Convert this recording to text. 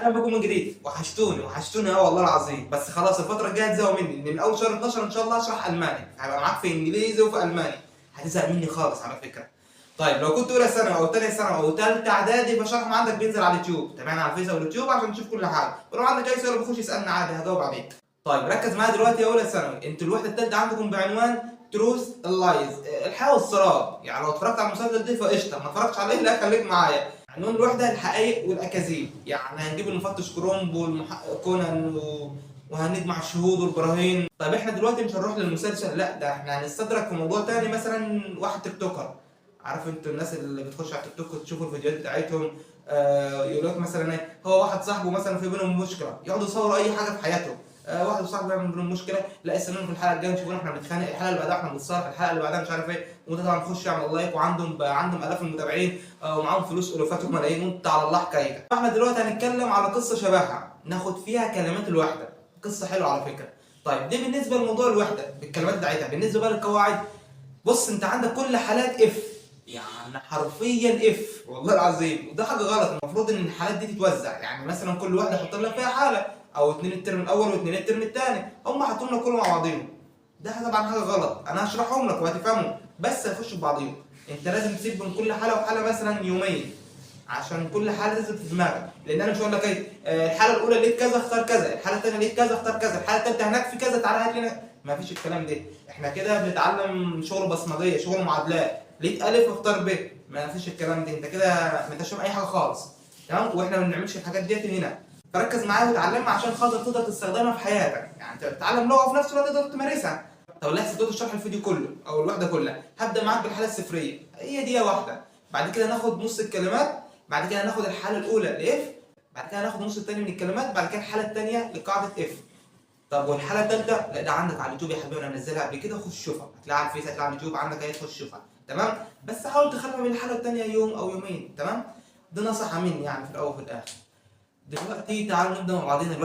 انا بكم من جديد، وحشتوني اه والله العظيم. بس خلاص الفتره الجايه هتزهقوا مني، من اول شهر 12 ان شاء الله اشرح الماني، هبقى معاك في انجليزي وفي الماني، هتزهق مني خالص على فكره. طيب لو كنت اولى ثانوي او ثانيه ثانوي او ثالثه اعدادي فشرحهم عندك بينزل على اليوتيوب، تابعنا على الفيس او اليوتيوب عشان تشوف كل حاجه، ولو عندك اي سؤال بخش اسالني عادي هجاوب عليك. طيب ركز معايا دلوقتي يا اولى ثانوي، انتوا الوحده الثالثه عندكم بعنوان تروث اللايز، الحياه والسراب. يعني لو اتفرجت على المسلسل ده فقشطه، ما اتفرجتش عليه لا خليك معايا. عنوان الوحده الحقائق والاكاذيب، يعني هنجيب المفتش كرومبو والمحقق كونان وهنجمع الشهود والبراهين. طيب احنا دلوقتي مش هنروح للمسلسل، لا ده احنا هنستدرك في موضوع تاني. مثلا واحد تيك توكر، عارف انتوا الناس اللي بتخش على التيك توك وتشوفوا الفيديوهات بتاعتهم، يقول لك مثلا ايه، هو واحد صاحبه مثلا في بينهم مشكله، يقعدوا يصوروا اي حاجه في حياتهم. واحد وصاحبه يعمل بينهم مشكله، لا استنوا في الحلقه الجايه نشوفونا احنا بنتخانق، الحلقه اللي بعدها احنا بنتصالح، الحلقه اللي بعدها مش عارف ايه. وده طبعا يخش يعمل لايك، وعندهم الاف المتابعين، ومعاهم فلوس الوفات وملايين، وانت على الله حكايتك. فاحنا دلوقتي هنتكلم على قصه شبهها، ناخد فيها كلمات الوحده، قصه حلوه على فكره. طيب دي بالنسبه لموضوع الوحده بالكلمات بتاعتها. بالنسبه بقى للقواعد، بص انت عندك كل حالات اف، يعني حرفيا اف والله العظيم، وده حاجه غلط. المفروض ان الحالات دي تتوزع، يعني مثلا كل واحده يحط لنا فيها حاله، او اتنين الترم الاول واثنين الترم الثاني، هم حطوا لنا كله مع بعضيهم. ده طبعا حاجه غلط، انا هشرحهم لك وهتفهموا، بس هيخشوا في بعضيهم. انت لازم تسيب من كل حاله وحاله مثلا يومين، عشان كل حاله لازم في دماغك. لان انا مش هقول لك ايه، الحاله الاولى لقيت كذا اختار كذا، الحاله الثانيه لقيت كذا اختار كذا، الحاله الثالثه هناك في كذا تعالى هات لنا. ما فيش الكلام ده، احنا كده بنتعلم شغل بصمجيه، شغل معادلات، لقيت الف اختار ب. ما فيش الكلام ده، انت كده ما انتش فاهم اي حاجه خالص. تمام، واحنا ما بنعملش الحاجات ديت هنا. فركز معايا وتعلمها عشان خاطر تقدر تستخدمها في حياتك، يعني انت بتتعلم لغه وفي نفس الوقت تقدر تمارسها. طب لاحظ تقدر تشرح الفيديو كله او الوحده كلها. هبدا معاك بالحاله الصفريه، هي دقيقه واحده، بعد كده ناخد نص الكلمات، بعد كده ناخد الحاله الاولى لاف، بعد كده ناخد النص الثاني من الكلمات، بعد كده الحاله الثانيه لقاعده اف. طب والحاله الثالثه لا ده عندك على اليوتيوب يا حبيبي، انا منزلها قبل كده، خش شوفها، هتلاقيها على الفيس، هتلاقيها على اليوتيوب عندك اهي، تخش شوفها. تمام، بس حاول تخلي من الحاله الثانيه يوم او يومين. تمام، دي نصيحه مني يعني في الاول وفي الاخر. دلوقتي تعالوا نبدا مع بعضنا.